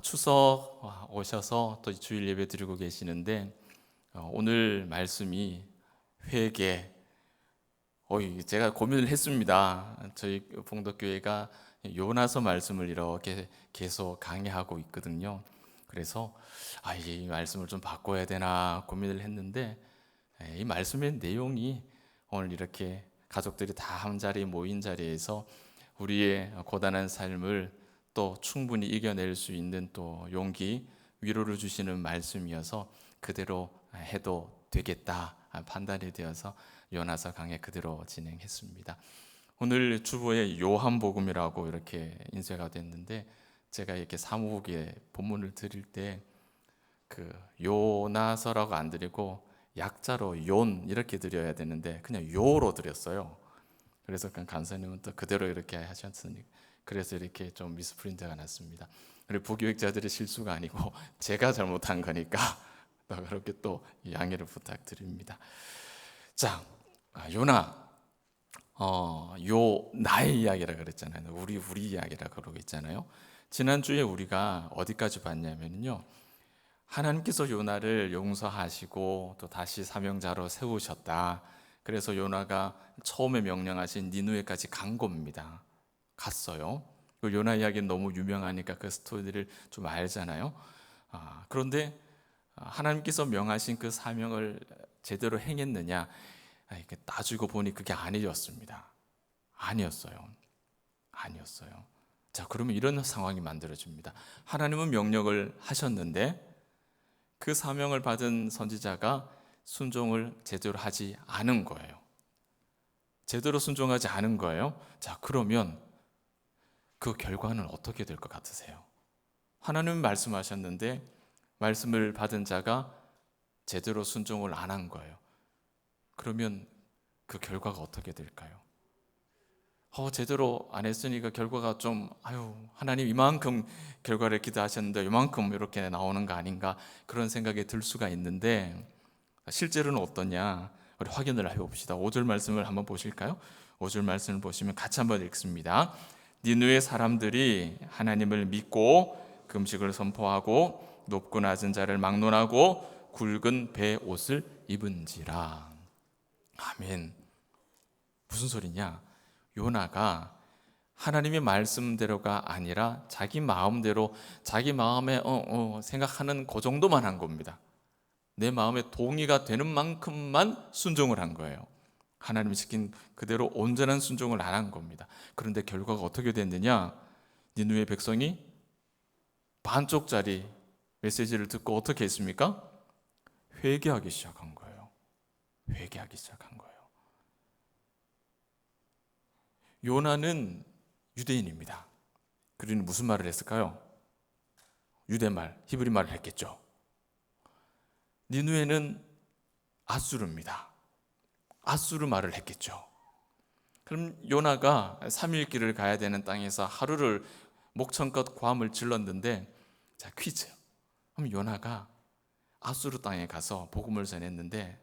추석 오셔서 또 주일 예배 드리고 계시는데 오늘 말씀이 회개. 제가 고민을 했습니다. 저희 봉덕교회가 요나서 말씀을 이렇게 계속 강의하고 있거든요. 그래서 이 말씀을 좀 바꿔야 되나 고민을 했는데 이 말씀의 내용이 오늘 이렇게 가족들이 다 한 자리에 모인 자리에서 우리의 고단한 삶을 또 충분히 이겨낼 수 있는 또 용기, 위로를 주시는 말씀이어서 그대로 해도 되겠다 판단이 되어서 요나서 강의 그대로 진행했습니다. 오늘 주보에 요한복음이라고 이렇게 인쇄가 됐는데 제가 이렇게 사무국에 본문을 드릴 때 그 요나서라고 안 드리고 약자로 용 이렇게 드려야 되는데 그냥 요로 드렸어요. 그래서 간사님은 또 그대로 이렇게 하셨으니 그래서 이렇게 좀 미스프린트가 났습니다. 그리고 부교육자들의 실수가 아니고 제가 잘못한 거니까 또 그렇게 또 양해를 부탁드립니다. 자, 요나 요 나의 이야기라 그랬잖아요. 우리 이야기라 그러고 있잖아요. 지난주에 우리가 어디까지 봤냐면요. 하나님께서 요나를 용서하시고 또 다시 사명자로 세우셨다. 그래서 요나가 처음에 명령하신 니느웨까지 간 겁니다. 갔어요. 요나 이야기는 너무 유명하니까 그 스토리를 좀 알잖아요. 그런데 하나님께서 명하신 그 사명을 제대로 행했느냐? 이렇게 따지고 보니 그게 아니었습니다. 아니었어요. 자, 그러면 이런 상황이 만들어집니다. 하나님은 명령을 하셨는데 그 사명을 받은 선지자가 순종을 제대로 하지 않은 거예요. 제대로 순종하지 않은 거예요. 자, 그러면 그 결과는 어떻게 될 것 같으세요? 하나님은 말씀하셨는데 말씀을 받은 자가 제대로 순종을 안 한 거예요. 그러면 그 결과가 어떻게 될까요? 제대로 안 했으니까 결과가 좀 하나님 이만큼 결과를 기대하셨는데 이만큼 이렇게 나오는 거 아닌가 그런 생각이 들 수가 있는데 실제로는 어떠냐 우리 확인을 해봅시다. 5절 말씀을 한번 보실까요? 5절 말씀을 보시면 같이 한번 읽습니다. 니느웨 사람들이 하나님을 믿고 금식을 선포하고 높고 낮은 자를 막론하고 굵은 배 옷을 입은지라. 아멘. 무슨 소리냐? 요나가 하나님의 말씀대로가 아니라 자기 마음대로 자기 마음에 생각하는 그 정도만 한 겁니다. 내 마음에 동의가 되는 만큼만 순종을 한 거예요. 하나님이 시킨 그대로 온전한 순종을 안 한 겁니다. 그런데 결과가 어떻게 됐느냐? 니느웨 백성이 반쪽짜리 메시지를 듣고 어떻게 했습니까? 회개하기 시작한 거예요. 요나는 유대인입니다. 그리고 무슨 말을 했을까요? 유대말, 히브리 말을 했겠죠. 니느웨는 아수르입니다. 아수르 말을 했겠죠. 그럼 요나가 3일 길을 가야 되는 땅에서 하루를 목청껏 고함을 질렀는데, 자, 퀴즈. 그럼 요나가 아수르 땅에 가서 복음을 전했는데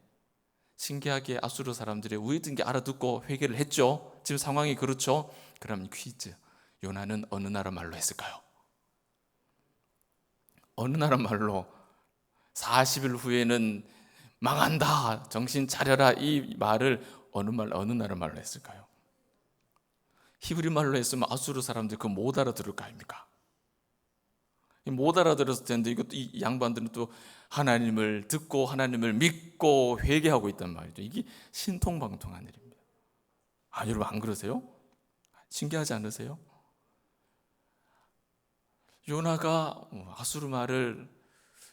신기하게 아수르 사람들이 우리든 게 알아듣고 회개를 했죠. 지금 상황이 그렇죠. 그럼 퀴즈. 요나는 어느 나라 말로 했을까요? 어느 나라 말로 40일 후에는 망한다, 정신 차려라 이 말을 어느 나라 말로 했을까요? 히브리 말로 했으면 아수르 사람들 그거 못 알아들을 거 아닙니까? 못 알아들었을 텐데 이것도 이 양반들은 또 하나님을 듣고 하나님을 믿고 회개하고 있단 말이죠. 이게 신통방통한 일입니다. 여러분 안 그러세요? 신기하지 않으세요? 요나가 아수르 말을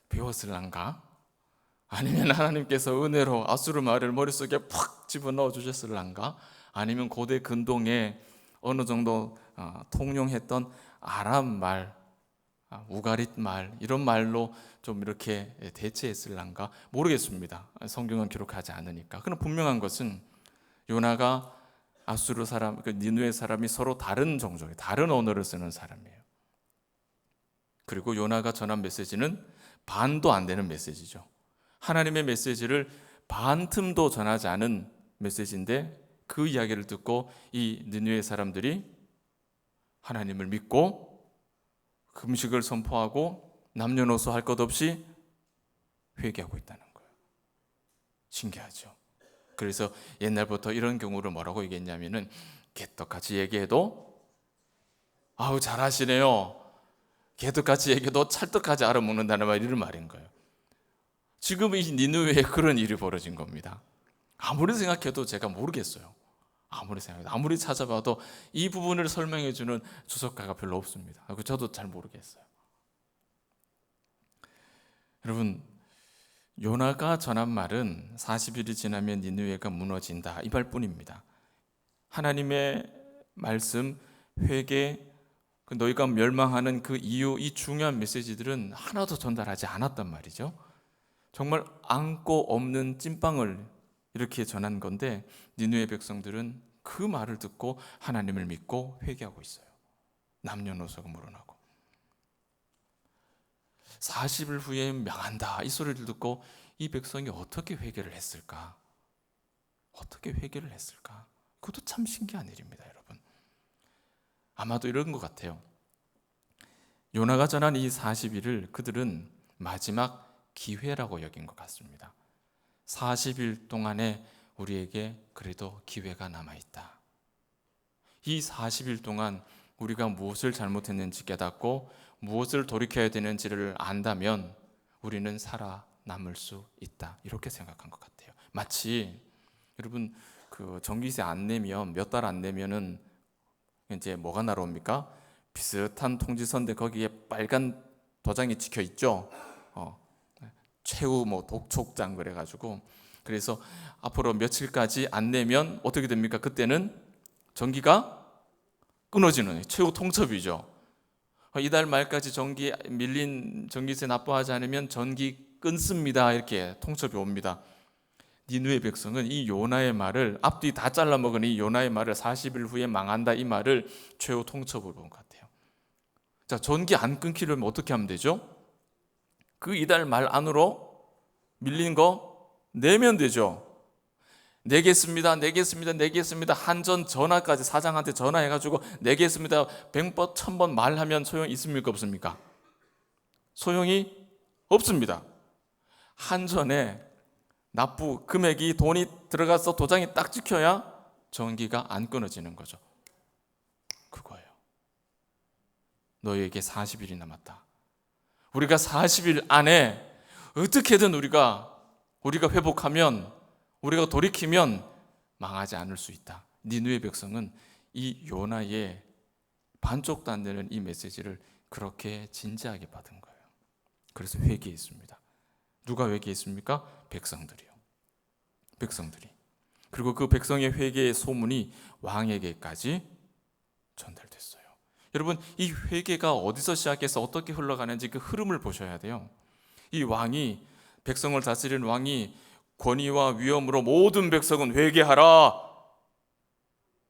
배웠을란가? 아니면 하나님께서 은혜로 아수르 말을 머릿속에 팍 집어넣어 주셨을란가? 아니면 고대 근동에 어느 정도 통용했던 아람 말, 우가릿 말 이런 말로 좀 이렇게 대체했을란가 모르겠습니다. 성경은 기록하지 않으니까. 그러나 분명한 것은 요나가 아수르 사람, 니느웨 사람이 서로 다른 종족의 다른 언어를 쓰는 사람이에요. 그리고 요나가 전한 메시지는 반도 안 되는 메시지죠. 하나님의 메시지를 반틈도 전하지 않은 메시지인데 그 이야기를 듣고 이 니느웨 사람들이 하나님을 믿고 금식을 선포하고 남녀노소 할 것 없이 회개하고 있다는 거예요. 신기하죠. 그래서 옛날부터 이런 경우를 뭐라고 얘기했냐면은 개떡같이 얘기해도 아우 잘하시네요. 개떡같이 얘기해도 찰떡같이 알아먹는다는 말, 이런 말인 거예요. 지금 이 니느웨에 그런 일이 벌어진 겁니다. 아무리 생각해도 제가 모르겠어요. 아무리 찾아봐도 이 부분을 설명해 주는 주석가가 별로 없습니다. 저도 잘 모르겠어요. 여러분, 요나가 전한 말은 40일이 지나면 니느웨가 무너진다, 이 말뿐입니다. 하나님의 말씀, 회개, 너희가 멸망하는 그 이유, 이 중요한 메시지들은 하나도 전달하지 않았단 말이죠. 정말 안고 없는 찐빵을 이렇게 전한 건데, 니느웨 백성들은 그 말을 듣고 하나님을 믿고 회개하고 있어요. 남녀노소가 물어나고 40일 후에 명한다, 이 소리를 듣고 이 백성이 어떻게 회개를 했을까? 어떻게 회개를 했을까? 그것도 참 신기한 일입니다, 여러분. 아마도 이런 것 같아요. 요나가 전한 이 40일을 그들은 마지막 기회라고 여긴 것 같습니다. 40일 동안에 우리에게 그래도 기회가 남아있다. 이 40일 동안 우리가 무엇을 잘못했는지 깨닫고 무엇을 돌이켜야 되는지를 안다면 우리는 살아남을 수 있다, 이렇게 생각한 것 같아요. 마치 여러분, 그 전기세 안 내면, 몇 달 안 내면은 이제 뭐가 날아옵니까? 비슷한 통지서인데 거기에 빨간 도장이 찍혀 있죠. 최후 독촉장 그래가지고, 그래서 앞으로 며칠까지 안 내면 어떻게 됩니까? 그때는 전기가 끊어지는 최후 통첩이죠. 이달 말까지 밀린 전기세 납부하지 않으면 전기 끊습니다, 이렇게 통첩이 옵니다. 니느웨 백성은 이 요나의 말을, 앞뒤 다 잘라먹은 이 요나의 말을 40일 후에 망한다, 이 말을 최후 통첩으로 본 것 같아요. 자, 전기 안 끊기려면 어떻게 하면 되죠? 그 이달 말 안으로 밀린 거 내면 되죠. 내겠습니다. 한전 전화까지 사장한테 전화해가지고 내겠습니다 100번 1000번 말하면 소용이 있습니까, 없습니까? 소용이 없습니다. 한전에 납부 금액이, 돈이 들어가서 도장이 딱 찍혀야 전기가 안 끊어지는 거죠. 그거예요. 너희에게 40일이 남았다. 우리가 40일 안에 어떻게든 우리가 회복하면, 우리가 돌이키면 망하지 않을 수 있다. 니느웨 백성은 이 요나의 반쪽도 안 되는 이 메시지를 그렇게 진지하게 받은 거예요. 그래서 회개했습니다. 누가 회개했습니까? 백성들이요. 백성들이. 그리고 그 백성의 회개의 소문이 왕에게까지 전달됐어요. 여러분, 이 회개가 어디서 시작해서 어떻게 흘러가는지 그 흐름을 보셔야 돼요. 이 왕이, 백성을 다스리는 왕이 권위와 위엄으로 모든 백성은 회개하라,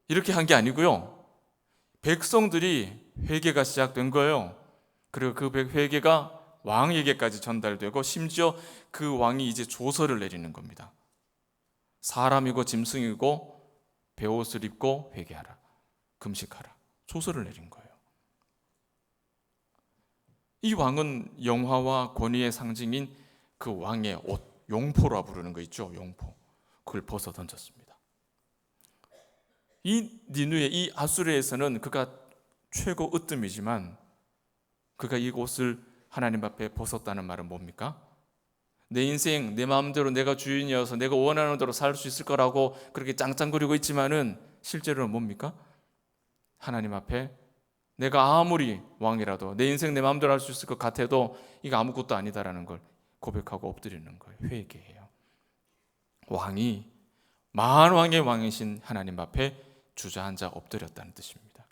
이렇게 한 게 아니고요. 백성들이 회개가 시작된 거예요. 그리고 그 회개가 왕에게까지 전달되고, 심지어 그 왕이 이제 조서를 내리는 겁니다. 사람이고 짐승이고 베옷을 입고 회개하라, 금식하라, 조서를 내린 거예요. 이 왕은 영화와 권위의 상징인 그 왕의 옷, 용포라 부르는 거 있죠, 용포, 그걸 벗어 던졌습니다. 이 니느웨, 이 아수르에서는 그가 최고 으뜸이지만 그가 이 옷을 하나님 앞에 벗었다는 말은 뭡니까? 내 인생 내 마음대로 내가 주인이어서 내가 원하는 대로 살 수 있을 거라고 그렇게 짱짱거리고 있지만은 실제로는 뭡니까? 하나님 앞에 내가 아무리 왕이라도 내 인생 내 마음대로 할 수 있을 것 같아도 이거 아무것도 아니다라는 걸 고백하고 엎드리는 거예요. 회개해요. 왕이, 만왕의 왕이신 하나님 앞에 주저앉아 엎드렸다는 뜻입니다.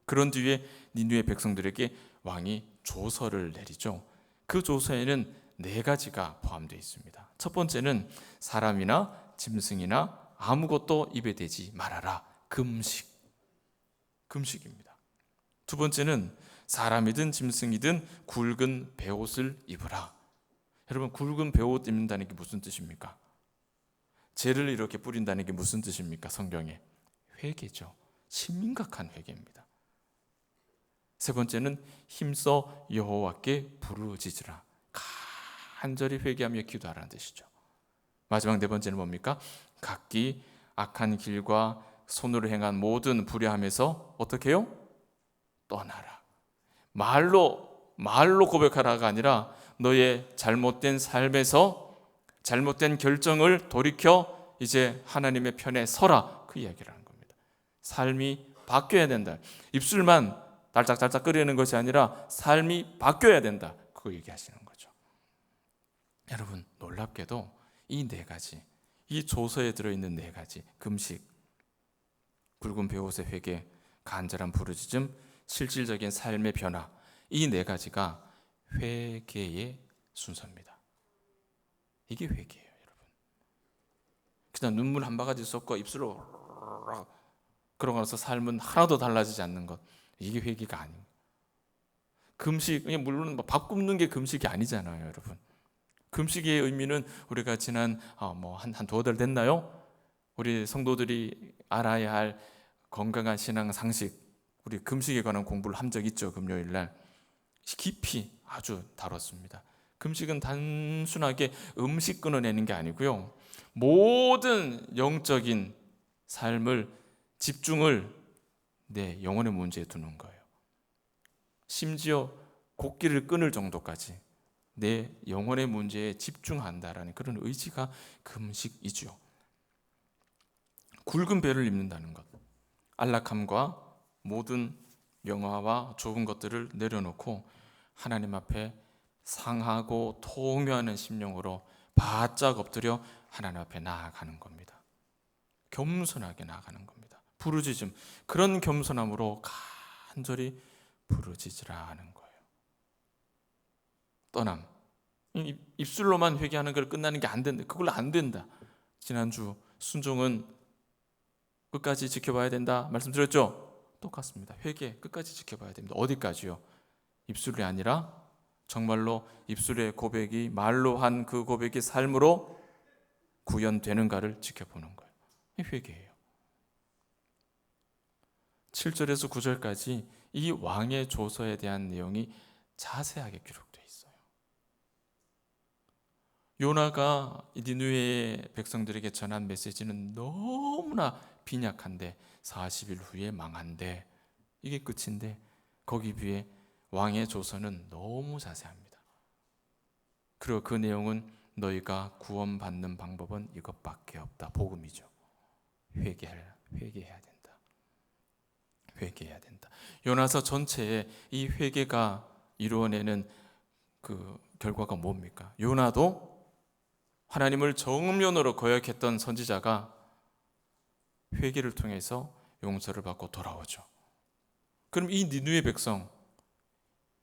그런 뒤에 니느웨 백성들에게 왕이 조서를 내리죠. 그 조서에는 4가지가 포함되어 있습니다. 첫 번째는 사람이나 짐승이나 아무것도 입에 대지 말아라, 금식입니다. 두 번째는 사람이든 짐승이든 굵은 베옷을 입으라. 여러분, 굵은 베옷 입는다는 게 무슨 뜻입니까? 죄를 이렇게 뿌린다는 게 무슨 뜻입니까? 성경에 회개죠. 심각한 회개입니다. 세 번째는 힘써 여호와께 부르짖으라. 간절히 회개하며 기도하라는 뜻이죠. 마지막 네 번째는 뭡니까? 각기 악한 길과 손으로 행한 모든 불의함에서 어떻게 해요? 떠나라. 말로 고백하라가 아니라 너의 잘못된 삶에서 잘못된 결정을 돌이켜 이제 하나님의 편에 서라, 그 이야기를 하는 겁니다. 삶이 바뀌어야 된다. 입술만 달짝달짝 끓이는 것이 아니라 삶이 바뀌어야 된다, 그 얘기하시는 거죠. 여러분, 놀랍게도 이 네 가지, 이 조서에 들어있는 네 가지, 금식, 굵은 베옷의 회개, 간절한 부르짖음, 실질적인 삶의 변화, 이 네 가지가 회개의 순서입니다. 이게 회개예요, 여러분. 그냥 눈물 한 바가지 쏟고 입술로 그러고 나서 삶은 하나도 달라지지 않는 것, 이게 회개가 아니에요. 금식, 물론 밥 굶는 게 금식이 아니잖아요, 여러분. 금식의 의미는 우리가 지난 한 두어 달 됐나요? 우리 성도들이 알아야 할 건강한 신앙 상식, 우리 금식에 관한 공부를 한 적 있죠. 금요일 날 깊이 아주 다뤘습니다. 금식은 단순하게 음식 끊어내는 게 아니고요, 모든 영적인 삶을, 집중을 내 영혼의 문제에 두는 거예요. 심지어 곡기를 끊을 정도까지 내 영혼의 문제에 집중한다라는 그런 의지가 금식이죠. 굵은 배를 입는다는 것, 안락함과 모든 명화와 좋은 것들을 내려놓고 하나님 앞에 상하고 통회하는 심령으로 바짝 엎드려 하나님 앞에 나아가는 겁니다. 겸손하게 나아가는 겁니다. 부르짖음, 그런 겸손함으로 간절히 부르짖으라 하는 거예요. 떠남, 입술로만 회개하는 걸 끝나는 게 안 된다. 그걸로 안 된다. 지난주 순종은 끝까지 지켜봐야 된다 말씀드렸죠? 똑같습니다. 회개 끝까지 지켜봐야 됩니다. 어디까지요? 입술이 아니라 정말로 입술의 고백이, 말로 한 그 고백이 삶으로 구현되는가를 지켜보는 거예요. 이 회개예요. 7절에서 9절까지 이 왕의 조서에 대한 내용이 자세하게 기록되어 있어요. 요나가 니느웨의 백성들에게 전한 메시지는 너무나 빈약한데 40일 후에 망한대, 이게 끝인데 거기 비해 왕의 조서는 너무 자세합니다. 그리고 그 내용은 너희가 구원받는 방법은 이것밖에 없다, 복음이죠. 회개해야 된다. 회개해야 된다. 요나서 전체에 이 회개가 이루어내는 그 결과가 뭡니까? 요나도 하나님을 정면으로 거역했던 선지자가 회개를 통해서 용서를 받고 돌아오죠. 그럼 이 니느웨 백성,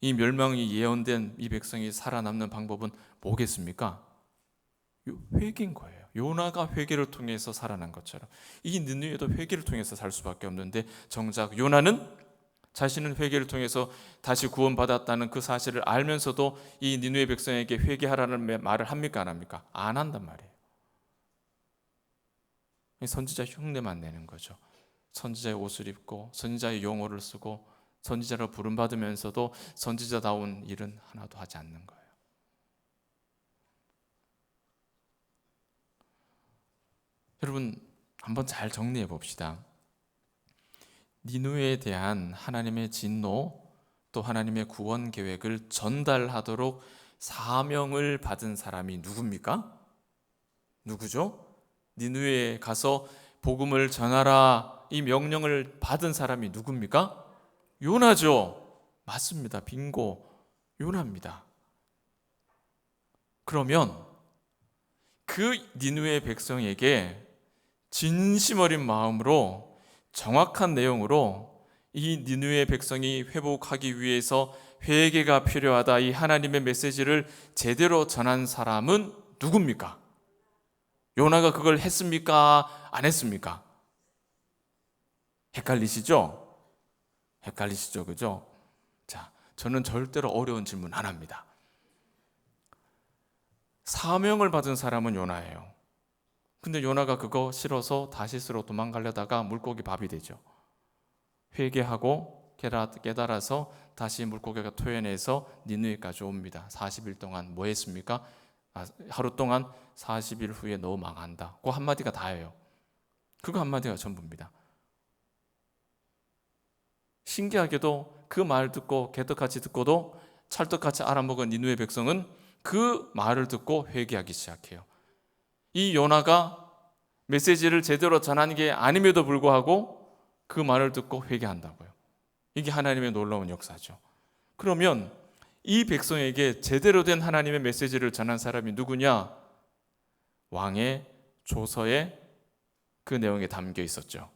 이 멸망이 예언된 이 백성이 살아남는 방법은 뭐겠습니까? 회개인 거예요. 요나가 회개를 통해서 살아난 것처럼 이 니느웨도 회개를 통해서 살 수밖에 없는데, 정작 요나는 자신은 회개를 통해서 다시 구원받았다는 그 사실을 알면서도 이 니느웨 백성에게 회개하라는 말을 합니까, 안 합니까? 안 한단 말이에요. 선지자 흉내만 내는 거죠. 선지자의 옷을 입고 선지자의 용어를 쓰고 선지자로 부름받으면서도 선지자다운 일은 하나도 하지 않는 거예요. 여러분, 한번 잘 정리해 봅시다. 니느웨에 대한 하나님의 진노, 또 하나님의 구원 계획을 전달하도록 사명을 받은 사람이 누굽니까? 누구죠? 니느웨에 가서 복음을 전하라, 이 명령을 받은 사람이 누굽니까? 요나죠. 맞습니다. 빙고, 요나입니다. 그러면 그 니느웨 백성에게 진심 어린 마음으로 정확한 내용으로 이 니느웨 백성이 회복하기 위해서 회개가 필요하다, 이 하나님의 메시지를 제대로 전한 사람은 누굽니까? 요나가 그걸 했습니까? 안 했습니까? 헷갈리시죠? 그죠? 자, 저는 절대로 어려운 질문 안 합니다. 사명을 받은 사람은 요나예요. 근데 요나가 그거 싫어서 다시스로 도망가려다가 물고기 밥이 되죠. 회개하고 깨달아서 다시 물고기가 토해내서 니느웨까지 옵니다. 40일 동안 뭐 했습니까? 하루 동안 40일 후에 너 망한다. 그 한마디가 다예요. 그거 한마디가 전부입니다. 신기하게도 그 말 듣고 개떡같이 듣고도 찰떡같이 알아먹은 니느웨 백성은 그 말을 듣고 회개하기 시작해요. 이 요나가 메시지를 제대로 전한 게 아님에도 불구하고 그 말을 듣고 회개한다고요. 이게 하나님의 놀라운 역사죠. 그러면 이 백성에게 제대로 된 하나님의 메시지를 전한 사람이 누구냐? 왕의 조서에 그 내용에 담겨 있었죠.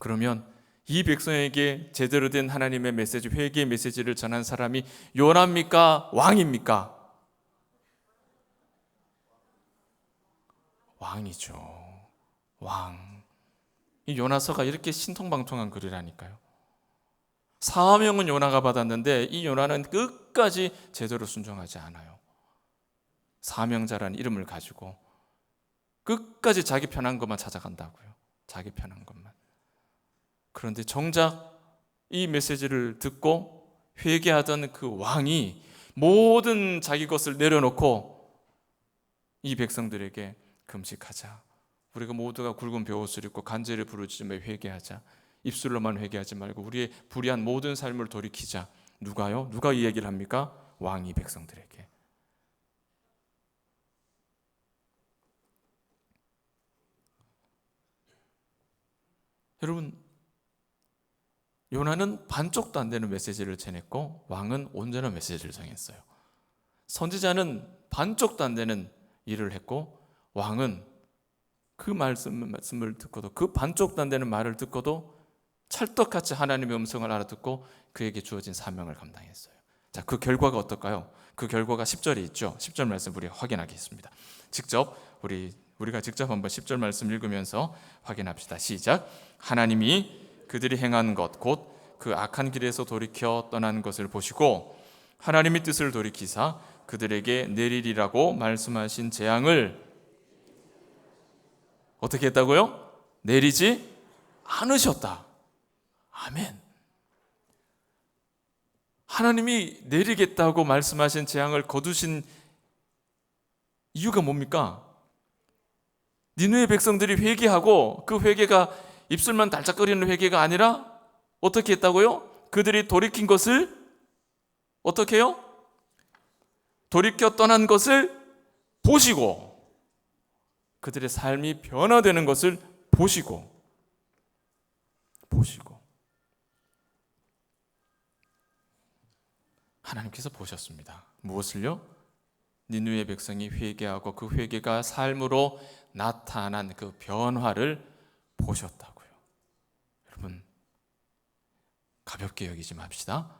그러면 이 백성에게 제대로 된 하나님의 메시지, 회개의 메시지를 전한 사람이 요나입니까? 왕입니까? 왕이죠. 왕. 이 요나서가 이렇게 신통방통한 글이라니까요. 사명은 요나가 받았는데 이 요나는 끝까지 제대로 순종하지 않아요. 사명자라는 이름을 가지고 끝까지 자기 편한 것만 찾아간다고요. 자기 편한 것만. 그런데 정작 이 메시지를 듣고 회개하던 그 왕이 모든 자기 것을 내려놓고 이 백성들에게 금식하자. 우리가 모두가 굵은 베옷을 입고 간절히 부르짖으며 회개하자. 입술로만 회개하지 말고 우리의 불의한 모든 삶을 돌이키자. 누가요? 누가 이 얘기를 합니까? 왕이 백성들에게. 여러분, 요나는 반쪽도 안 되는 메시지를 전했고 왕은 온전한 메시지를 전했어요. 선지자는 반쪽도 안 되는 일을 했고 왕은 그 말씀을 듣고도 그 반쪽도 안 되는 말을 듣고도 찰떡같이 하나님의 음성을 알아듣고 그에게 주어진 사명을 감당했어요. 자, 그 결과가 어떨까요? 그 결과가 10절에 있죠. 10절 말씀 우리가 확인하겠습니다. 우리가 직접 한번 10절 말씀 읽으면서 확인합시다. 시작. 하나님이 그들이 행한 것 곧 그 악한 길에서 돌이켜 떠난 것을 보시고 하나님의 뜻을 돌이키사 그들에게 내리리라고 말씀하신 재앙을 어떻게 했다고요? 내리지 않으셨다. 아멘. 하나님이 내리겠다고 말씀하신 재앙을 거두신 이유가 뭡니까? 니느웨 백성들이 회개하고 그 회개가 입술만 달짝거리는 회개가 아니라 어떻게 했다고요? 그들이 돌이킨 것을 어떻게 해요? 돌이켜 떠난 것을 보시고 그들의 삶이 변화되는 것을 보시고 하나님께서 보셨습니다. 무엇을요? 니느웨 백성이 회개하고 그 회개가 삶으로 나타난 그 변화를 보셨다고요. 여러분, 가볍게 여기지 맙시다.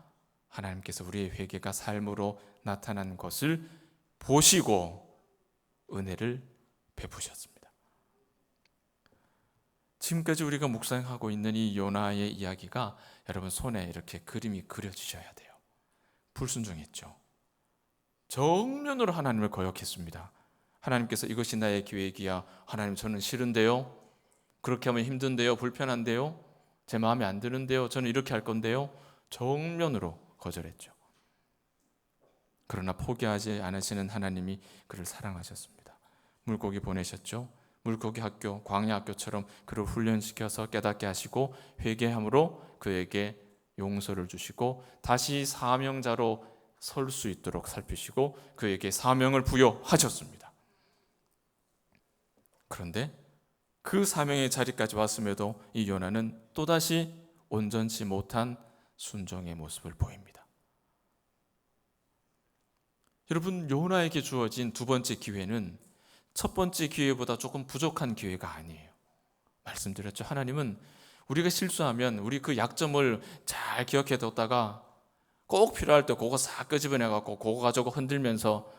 하나님께서 우리의 회개가 삶으로 나타난 것을 보시고 은혜를 베푸셨습니다. 지금까지 우리가 묵상하고 있는 이 요나의 이야기가 여러분 손에 이렇게 그림이 그려지셔야 돼요. 불순종했죠. 정면으로 하나님을 거역했습니다. 하나님께서 이것이 나의 계획이야. 하나님, 저는 싫은데요. 그렇게 하면 힘든데요. 불편한데요. 제 마음에 안 드는데요. 저는 이렇게 할 건데요. 정면으로 거절했죠. 그러나 포기하지 않으시는 하나님이 그를 사랑하셨습니다. 물고기 보내셨죠. 물고기 학교, 광야 학교처럼 그를 훈련시켜서 깨닫게 하시고 회개함으로 그에게 용서를 주시고 다시 사명자로 설 수 있도록 살피시고 그에게 사명을 부여하셨습니다. 그런데 그 사명의 자리까지 왔음에도 이 요나는 또다시 온전치 못한 순종의 모습을 보입니다. 여러분, 요나에게 주어진 두 번째 기회는 첫 번째 기회보다 조금 부족한 기회가 아니에요. 말씀드렸죠. 하나님은 우리가 실수하면 우리 그 약점을 잘 기억해 뒀다가 꼭 필요할 때 그거 싹 끄집어내갖고 그거 가지고 흔들면서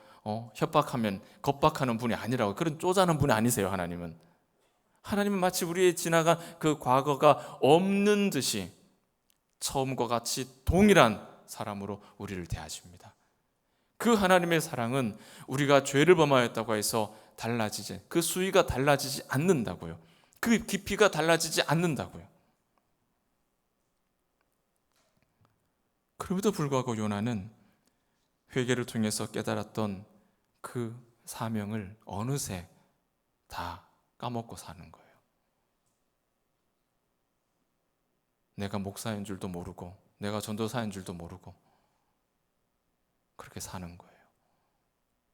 협박하면 겁박하는 분이 아니라고, 그런 쪼잔한 분이 아니세요. 하나님은 마치 우리의 지나간 그 과거가 없는 듯이 처음과 같이 동일한 사람으로 우리를 대하십니다. 그 하나님의 사랑은 우리가 죄를 범하였다고 해서 달라지지, 그 수위가 달라지지 않는다고요. 그 깊이가 달라지지 않는다고요. 그럼에도 불구하고 요나는 회개를 통해서 깨달았던 그 사명을 어느새 다 까먹고 사는 거예요. 내가 목사인 줄도 모르고 내가 전도사인 줄도 모르고 그렇게 사는 거예요.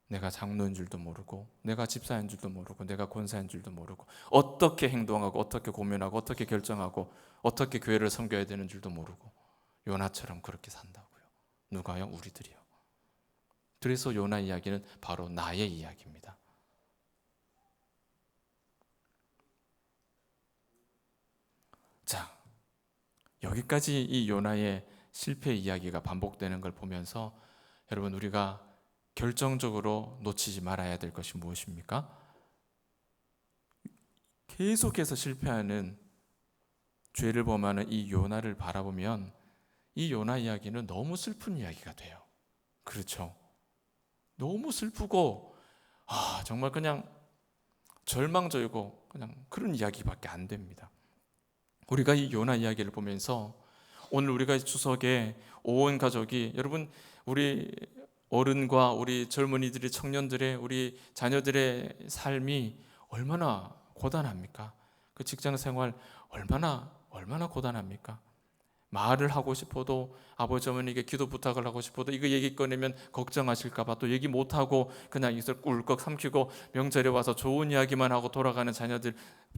내가 장로인 줄도 모르고 내가 집사인 줄도 모르고 내가 권사인 줄도 모르고 어떻게 행동하고 어떻게 고민하고 어떻게 결정하고 어떻게 교회를 섬겨야 되는 줄도 모르고 요나처럼 그렇게 산다고요. 누가요? 우리들이요. 그래서 요나 이야기는 바로 나의 이야기입니다. 자, 여기까지 이 요나의 실패 이야기가 반복되는 걸 보면서 여러분, 우리가 결정적으로 놓치지 말아야 될 것이 무엇입니까? 계속해서 실패하는, 죄를 범하는 이 요나를 바라보면 이 요나 이야기는 너무 슬픈 이야기가 돼요. 그렇죠? 너무 슬프고 정말 그냥 절망적이고 그냥 그런 이야기밖에 안 됩니다. 우리가 이 요나 이야기를 보면서 오늘 우리가 추석에 온 가족이, 여러분, 우리 어른과 우리 젊은이들의, 청년들의, 우리 자녀들의 삶이 얼마나 고단합니까? 그 직장 생활 얼마나 고단합니까? 말을 하고 싶어도, 아버지 어머니에게 기도 부탁을 하고 싶어도 이거 얘기 꺼내면 걱정하실까 봐 또 얘기 못하고 그냥 이걸 꿀꺽 삼키고 명절에 와서 좋은 이야기만 하고 돌아가는 자녀들,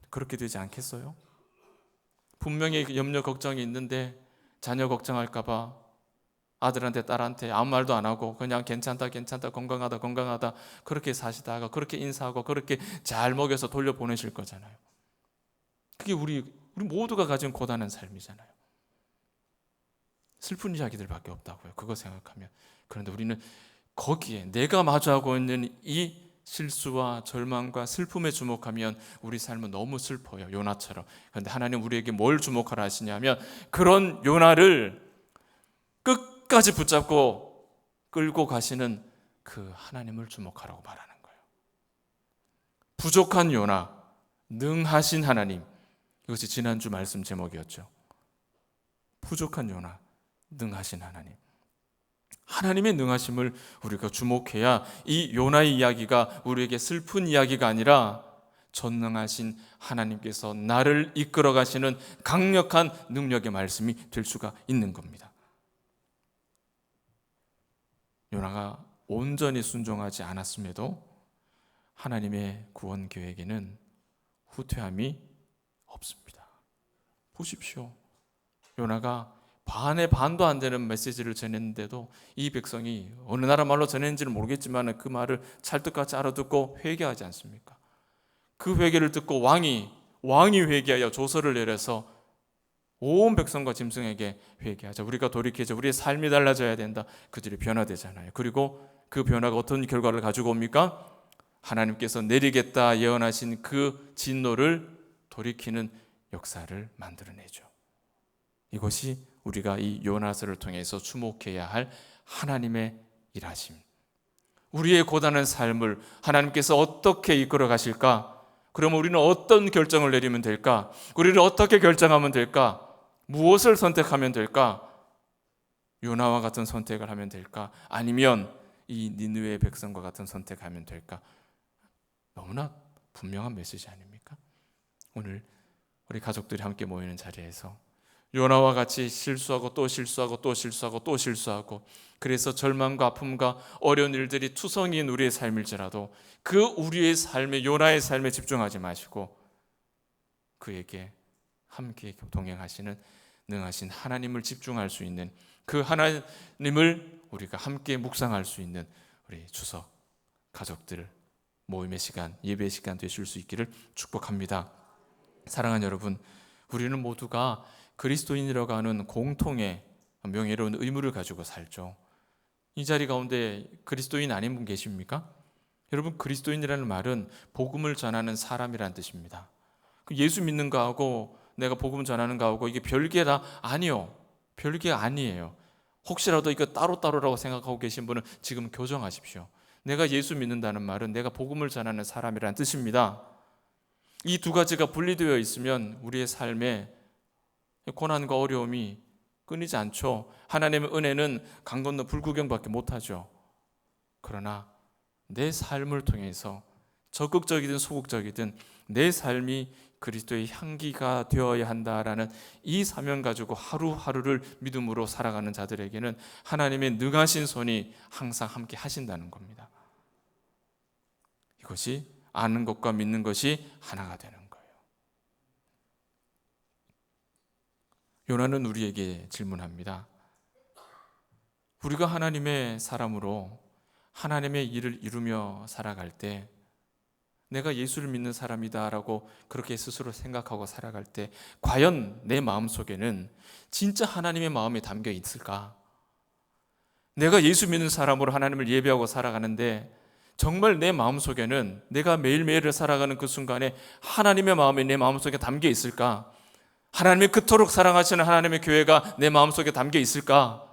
그렇게 되지 않겠어요? 분명히 염려 걱정이 있는데 자녀 걱정할까 봐 아들한테 딸한테 아무 말도 안 하고 그냥 괜찮다 건강하다 그렇게 사시다가 그렇게 인사하고 그렇게 잘 먹여서 돌려보내실 거잖아요. 그게 우리 모두가 가진 고단한 삶이잖아요. 슬픈 이야기들밖에 없다고요, 그거 생각하면. 그런데 우리는 거기에 내가 마주하고 있는 이 실수와 절망과 슬픔에 주목하면 우리 삶은 너무 슬퍼요, 요나처럼. 그런데 하나님 우리에게 뭘 주목하라 하시냐면 그런 요나를 끝까지 붙잡고 끌고 가시는 그 하나님을 주목하라고 말하는 거예요. 부족한 요나, 능하신 하나님, 이것이 지난주 말씀 제목이었죠. 부족한 요나, 능하신 하나님. 하나님의 능하심을 우리가 주목해야 이 요나의 이야기가 우리에게 슬픈 이야기가 아니라 전능하신 하나님께서 나를 이끌어 가시는 강력한 능력의 말씀이 될 수가 있는 겁니다. 요나가 온전히 순종하지 않았음에도 하나님의 구원 계획에는 후퇴함이 없습니다. 보십시오. 요나가 반의 반도 안 되는 메시지를 전했는데도 이 백성이 어느 나라 말로 전했는지는 모르겠지만 그 말을 찰떡같이 알아듣고 회개하지 않습니까? 그 회개를 듣고 왕이 회개하여 조서를 내려서 온 백성과 짐승에게 회개하자, 우리가 돌이키자, 우리의 삶이 달라져야 된다. 그들이 변화되잖아요. 그리고 그 변화가 어떤 결과를 가지고 옵니까? 하나님께서 내리겠다 예언하신 그 진노를 돌이키는 역사를 만들어내죠. 이것이 우리가 이 요나서를 통해서 주목해야 할 하나님의 일하심, 우리의 고단한 삶을 하나님께서 어떻게 이끌어 가실까? 그러면 우리는 어떤 결정을 내리면 될까? 우리는 어떻게 결정하면 될까? 무엇을 선택하면 될까? 요나와 같은 선택을 하면 될까? 아니면 이 니느웨 백성과 같은 선택하면 될까? 너무나 분명한 메시지 아닙니까? 오늘 우리 가족들이 함께 모이는 자리에서 요나와 같이 실수하고 또 실수하고 또 실수하고 또 실수하고, 그래서 절망과 아픔과 어려운 일들이 투성이인 우리의 삶일지라도 그 우리의 삶에, 요나의 삶에 집중하지 마시고 그에게 함께 동행하시는 능하신 하나님을 집중할 수 있는, 그 하나님을 우리가 함께 묵상할 수 있는 우리 추석 가족들 모임의 시간, 예배의 시간 되실 수 있기를 축복합니다. 사랑하는 여러분, 우리는 모두가 그리스도인이라고 하는 공통의 명예로운 의무를 가지고 살죠. 이 자리 가운데 그리스도인 아닌 분 계십니까? 여러분, 그리스도인이라는 말은 복음을 전하는 사람이라는 뜻입니다. 예수 믿는 거하고 내가 복음 전하는 거하고 이게 별개다? 아니요, 별개 아니에요. 혹시라도 이거 따로따로라고 생각하고 계신 분은 지금 교정하십시오. 내가 예수 믿는다는 말은 내가 복음을 전하는 사람이라는 뜻입니다. 이 두 가지가 분리되어 있으면 우리의 삶에 고난과 어려움이 끊이지 않죠. 하나님의 은혜는 강 건너 불구경밖에 못하죠. 그러나 내 삶을 통해서 적극적이든 소극적이든 내 삶이 그리스도의 향기가 되어야 한다라는 이 사명 가지고 하루하루를 믿음으로 살아가는 자들에게는 하나님의 능하신 손이 항상 함께 하신다는 겁니다. 이것이 아는 것과 믿는 것이 하나가 되는 거예요. 요나는 우리에게 질문합니다. 우리가 하나님의 사람으로 하나님의 일을 이루며 살아갈 때, 내가 예수를 믿는 사람이다라고 그렇게 스스로 생각하고 살아갈 때 과연 내 마음속에는 진짜 하나님의 마음이 담겨 있을까? 내가 예수 믿는 사람으로 하나님을 예배하고 살아가는데 정말 내 마음속에는, 내가 매일매일을 살아가는 그 순간에 하나님의 마음이 내 마음속에 담겨 있을까? 하나님이 그토록 사랑하시는 하나님의 교회가 내 마음속에 담겨 있을까?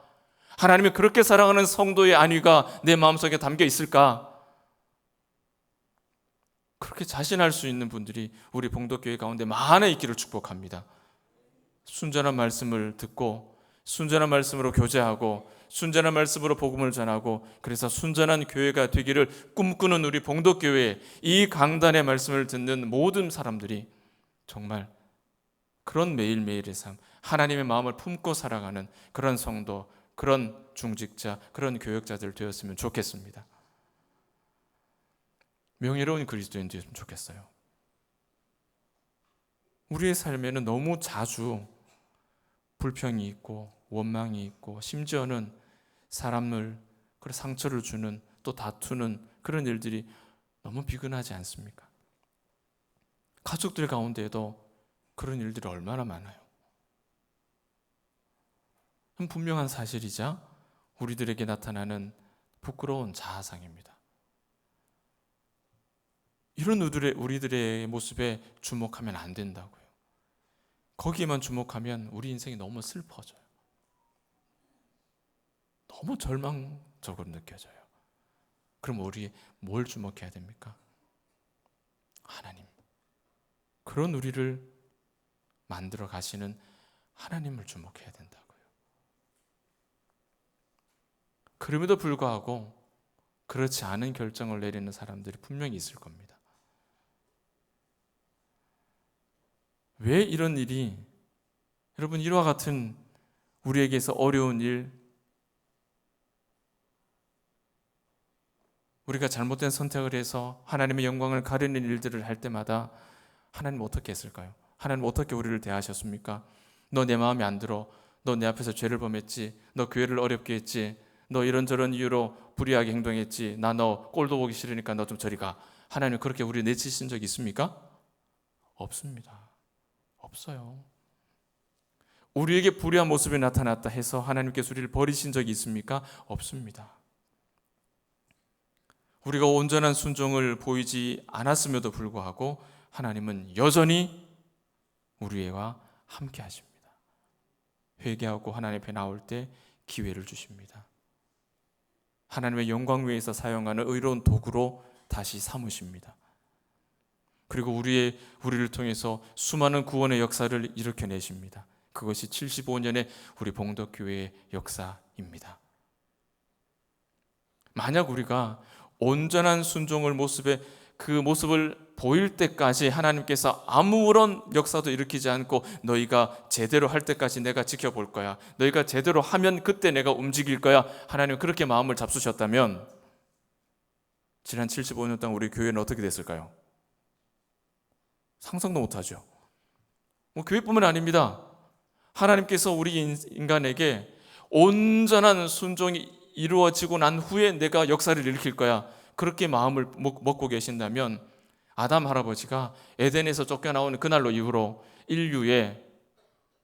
하나님이 그렇게 사랑하는 성도의 안위가 내 마음속에 담겨 있을까? 그렇게 자신할 수 있는 분들이 우리 봉독교회 가운데 많아 있기를 축복합니다. 순전한 말씀을 듣고 순전한 말씀으로 교제하고 순전한 말씀으로 복음을 전하고, 그래서 순전한 교회가 되기를 꿈꾸는 우리 봉독교회, 이 강단의 말씀을 듣는 모든 사람들이 정말 그런 매일매일의 삶, 하나님의 마음을 품고 살아가는 그런 성도, 그런 중직자, 그런 교역자들 되었으면 좋겠습니다. 명예로운 그리스도인 되었으면 좋겠어요. 우리의 삶에는 너무 자주 불평이 있고 원망이 있고, 심지어는 사람을 상처를 주는, 또 다투는 그런 일들이 너무 비근하지 않습니까? 가족들 가운데에도 그런 일들이 얼마나 많아요. 분명한 사실이자 우리들에게 나타나는 부끄러운 자아상입니다. 이런 우리들의 모습에 주목하면 안 된다고요. 거기에만 주목하면 우리 인생이 너무 슬퍼져요. 너무 절망적으로 느껴져요. 그럼 우리 뭘 주목해야 됩니까? 하나님. 그런 우리를 만들어 가시는 하나님을 주목해야 된다고요. 그럼에도 불구하고 그렇지 않은 결정을 내리는 사람들이 분명히 있을 겁니다. 왜 이런 일이, 여러분, 이와 같은 우리에게서 어려운 일, 우리가 잘못된 선택을 해서 하나님의 영광을 가리는 일들을 할 때마다 하나님 어떻게 했을까요? 하나님 어떻게 우리를 대하셨습니까? 너 내 마음에 안 들어. 너 내 앞에서 죄를 범했지. 너 교회를 어렵게 했지. 너 이런저런 이유로 불의하게 행동했지. 나 너 꼴도 보기 싫으니까 너 좀 저리 가. 하나님 그렇게 우리 내치신 적 있습니까? 없습니다. 없어요. 우리에게 불의한 모습이 나타났다 해서 하나님께서 우리를 버리신 적이 있습니까? 없습니다. 우리가 온전한 순종을 보이지 않았음에도 불구하고 하나님은 여전히 우리와 함께 하십니다. 회개하고 하나님 앞에 나올 때 기회를 주십니다. 하나님의 영광 위에서 사용하는 의로운 도구로 다시 삼으십니다. 그리고 우리를 통해서 수많은 구원의 역사를 일으켜내십니다. 그것이 75년의 우리 봉덕교회의 역사입니다. 만약 우리가 온전한 순종을 그 모습을 보일 때까지 하나님께서 아무런 역사도 일으키지 않고 너희가 제대로 할 때까지 내가 지켜볼 거야, 너희가 제대로 하면 그때 내가 움직일 거야, 하나님 그렇게 마음을 잡수셨다면 지난 75년 동안 우리 교회는 어떻게 됐을까요? 상상도 못하죠. 교회뿐만 아닙니다. 하나님께서 우리 인간에게 온전한 순종이 이루어지고 난 후에 내가 역사를 일으킬 거야, 그렇게 마음을 먹고 계신다면 아담 할아버지가 에덴에서 쫓겨나오는 그날로 이후로 인류에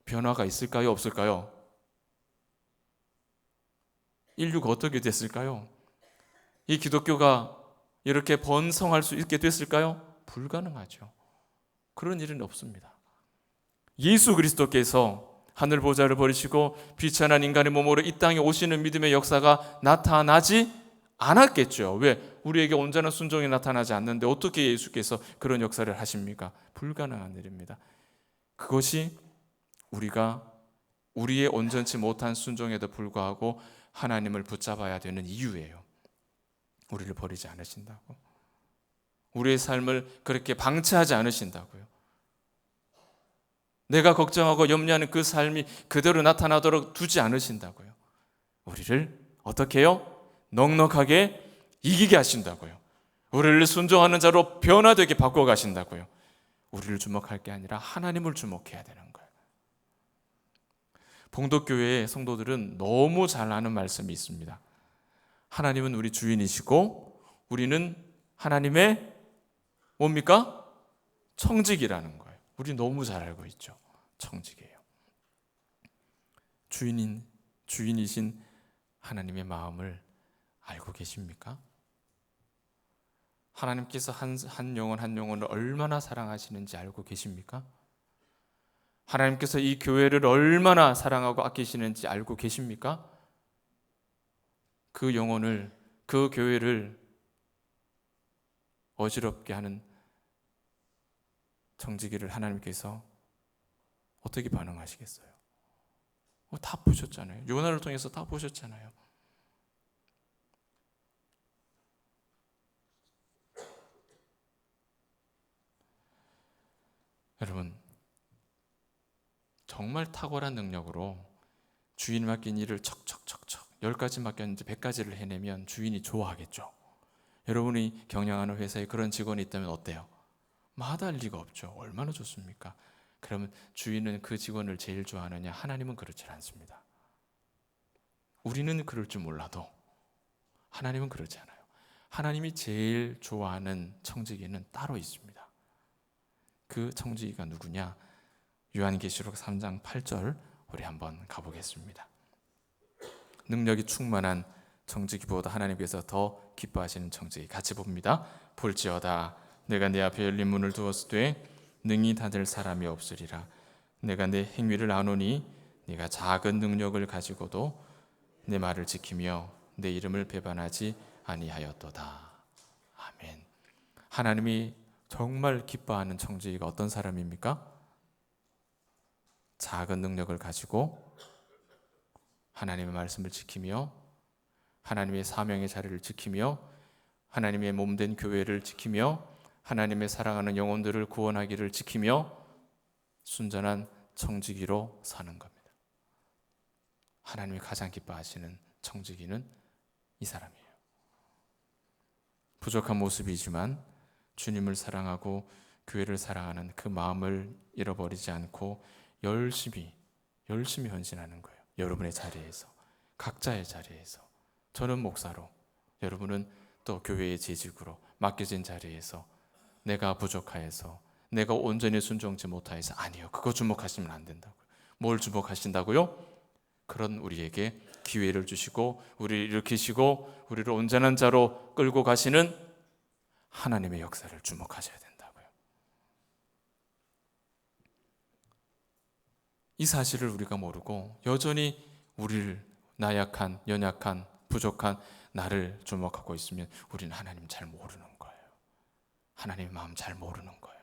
변화가 있을까요? 없을까요? 인류가 어떻게 됐을까요? 이 기독교가 이렇게 번성할 수 있게 됐을까요? 불가능하죠. 그런 일은 없습니다. 예수 그리스도께서 하늘 보좌를 버리시고 비천한 인간의 몸으로 이 땅에 오시는 믿음의 역사가 나타나지 않았겠죠. 왜? 우리에게 온전한 순종이 나타나지 않는데 어떻게 예수께서 그런 역사를 하십니까? 불가능한 일입니다. 그것이 우리가 우리의 온전치 못한 순종에도 불구하고 하나님을 붙잡아야 되는 이유예요. 우리를 버리지 않으신다고. 우리의 삶을 그렇게 방치하지 않으신다고요. 내가 걱정하고 염려하는 그 삶이 그대로 나타나도록 두지 않으신다고요. 우리를 어떻게 해요? 넉넉하게 이기게 하신다고요. 우리를 순종하는 자로 변화되게 바꿔 가신다고요. 우리를 주목할 게 아니라 하나님을 주목해야 되는 거예요. 봉독교회의 성도들은 너무 잘 아는 말씀이 있습니다. 하나님은 우리 주인이시고 우리는 하나님의 뭡니까? 청직이라는 거예요. 우리 너무 잘 알고 있죠. 청직이에요. 주인이신 하나님의 마음을 알고 계십니까? 하나님께서 한 영혼을 얼마나 사랑하시는지 알고 계십니까? 하나님께서 이 교회를 얼마나 사랑하고 아끼시는지 알고 계십니까? 그 영혼을, 그 교회를 어지럽게 하는 청지기를 하나님께서 어떻게 반응하시겠어요? 다 보셨잖아요. 요나를 통해서 다 보셨잖아요. 여러분, 정말 탁월한 능력으로 주인 맡긴 일을 척척척척 10가지 맡겼는지 100가지를 해내면 주인이 좋아하겠죠. 여러분이 경영하는 회사에 그런 직원이 있다면 어때요? 마다할 리가 없죠. 얼마나 좋습니까? 그러면 주인은 그 직원을 제일 좋아하느냐? 하나님은 그렇지 않습니다. 우리는 그럴 줄 몰라도 하나님은 그렇지 않아요. 하나님이 제일 좋아하는 청지기는 따로 있습니다. 그 청지기가 누구냐? 요한계시록 3장 8절 우리 한번 가보겠습니다. 능력이 충만한 청지기보다 하나님께서 더 기뻐하시는 청지기 같이 봅니다. 볼지어다 내가 내 앞에 열린 문을 두었으되 능히 닫을 사람이 없으리라. 내가 내 행위를 아노니 네가 작은 능력을 가지고도 내 말을 지키며 내 이름을 배반하지 아니하였도다. 아멘. 하나님이 정말 기뻐하는 청지기가 어떤 사람입니까? 작은 능력을 가지고 하나님의 말씀을 지키며 하나님의 사명의 자리를 지키며 하나님의 몸된 교회를 지키며 하나님의 사랑하는 영혼들을 구원하기를 지키며 순전한 청지기로 사는 겁니다. 하나님이 가장 기뻐하시는 청지기는 이 사람이에요. 부족한 모습이지만 주님을 사랑하고 교회를 사랑하는 그 마음을 잃어버리지 않고 열심히 헌신하는 거예요. 여러분의 자리에서, 각자의 자리에서. 저는 목사로, 여러분은 또 교회의 재직으로 맡겨진 자리에서 내가 부족하여서 내가 온전히 순종치 못하여서 아니요. 그거 주목하시면 안 된다고요. 뭘 주목하신다고요? 그런 우리에게 기회를 주시고 우리를 일으키시고 우리를 온전한 자로 끌고 가시는 하나님의 역사를 주목하셔야 된다고요. 이 사실을 우리가 모르고 여전히 우리를 나약한, 연약한, 부족한 나를 주목하고 있으면 우리는 하나님 잘 모르는 거예요. 하나님의 마음 잘 모르는 거예요.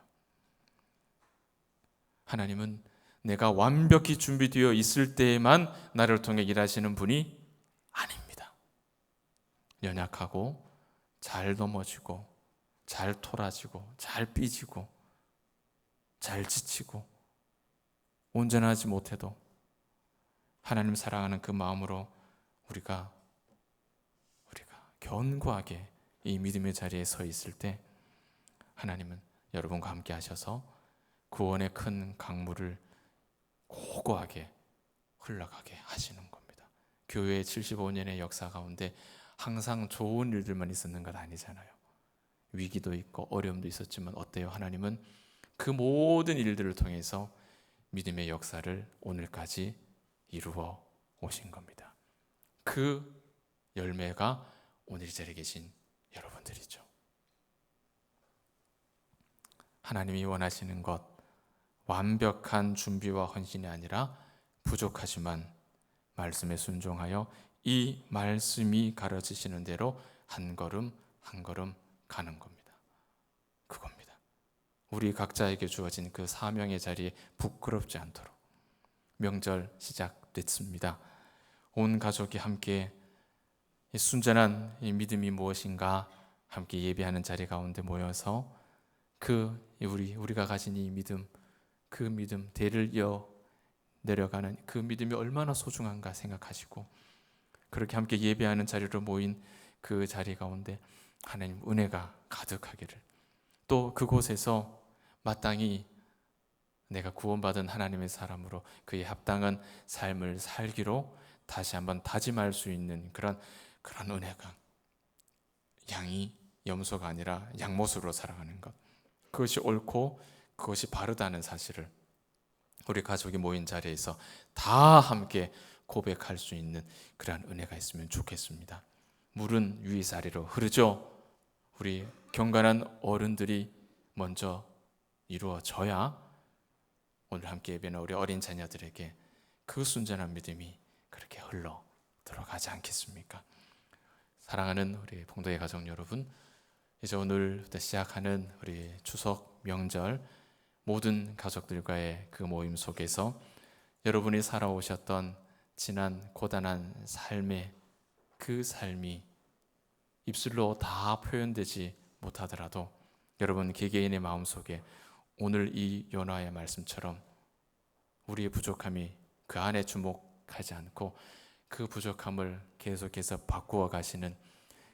하나님은 내가 완벽히 준비되어 있을 때에만 나를 통해 일하시는 분이 아닙니다. 연약하고 잘 넘어지고 잘 토라지고 잘 삐지고 잘 지치고 온전하지 못해도 하나님 사랑하는 그 마음으로 우리가 견고하게 이 믿음의 자리에 서 있을 때 하나님은 여러분과 함께 하셔서 구원의 큰 강물을 고고하게 흘러가게 하시는 겁니다. 교회의 75년의 역사 가운데 항상 좋은 일들만 있었는 건 아니잖아요. 위기도 있고 어려움도 있었지만 어때요? 하나님은 그 모든 일들을 통해서 믿음의 역사를 오늘까지 이루어 오신 겁니다. 그 열매가 오늘 이 자리에 계신 여러분들이죠. 하나님이 원하시는 것, 완벽한 준비와 헌신이 아니라 부족하지만 말씀에 순종하여 이 말씀이 가르치시는 대로 한 걸음 한 걸음 가는 겁니다. 그겁니다. 우리 각자에게 주어진 그 사명의 자리에 부끄럽지 않도록 명절 시작됐습니다. 온 가족이 함께 이 순전한 이 믿음이 무엇인가 함께 예배하는 자리 가운데 모여서 우리가 가진 이 믿음, 그 믿음 대를 이어 내려가는 그 믿음이 얼마나 소중한가 생각하시고, 그렇게 함께 예배하는 자리로 모인 그 자리 가운데 하나님 은혜가 가득하기를, 또 그곳에서 마땅히 내가 구원받은 하나님의 사람으로 그에 합당한 삶을 살기로 다시 한번 다짐할 수 있는 그런 은혜가, 양이 염소가 아니라 양모습으로 살아가는 것, 그것이 옳고 그것이 바르다는 사실을 우리 가족이 모인 자리에서 다 함께 고백할 수 있는 그러한 은혜가 있으면 좋겠습니다. 물은 위이사리로 흐르죠. 우리 경건한 어른들이 먼저 이루어져야 오늘 함께 예배하는 우리 어린 자녀들에게 그 순전한 믿음이 그렇게 흘러 들어가지 않겠습니까? 사랑하는 우리 봉도의 가족 여러분, 이제 오늘부터 시작하는 우리 추석 명절, 모든 가족들과의 그 모임 속에서 여러분이 살아오셨던 지난 고단한 삶의 그 삶이 입술로 다 표현되지 못하더라도 여러분 개개인의 마음속에 오늘 이 요나의 말씀처럼 우리의 부족함이 그 안에 주목하지 않고 그 부족함을 계속해서 바꾸어 가시는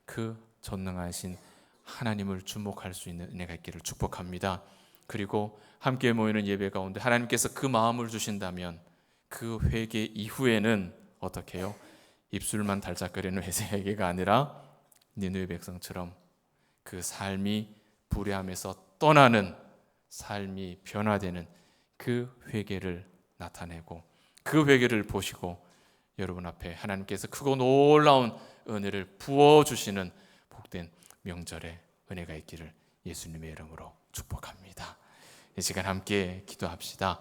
그 전능하신 하나님을 주목할 수 있는 은혜가 있기를 축복합니다. 그리고 함께 모이는 예배 가운데 하나님께서 그 마음을 주신다면 그 회개 이후에는 어떻게 해요? 입술만 달짝거리는 회개가 아니라 니느웨 백성처럼 그 삶이 불의함에서 떠나는 삶이 변화되는 그 회개를 나타내고, 그 회개를 보시고 여러분 앞에 하나님께서 크고 놀라운 은혜를 부어주시는 복된 명절의 은혜가 있기를 예수님의 이름으로 축복합니다. 이 시간 함께 기도합시다.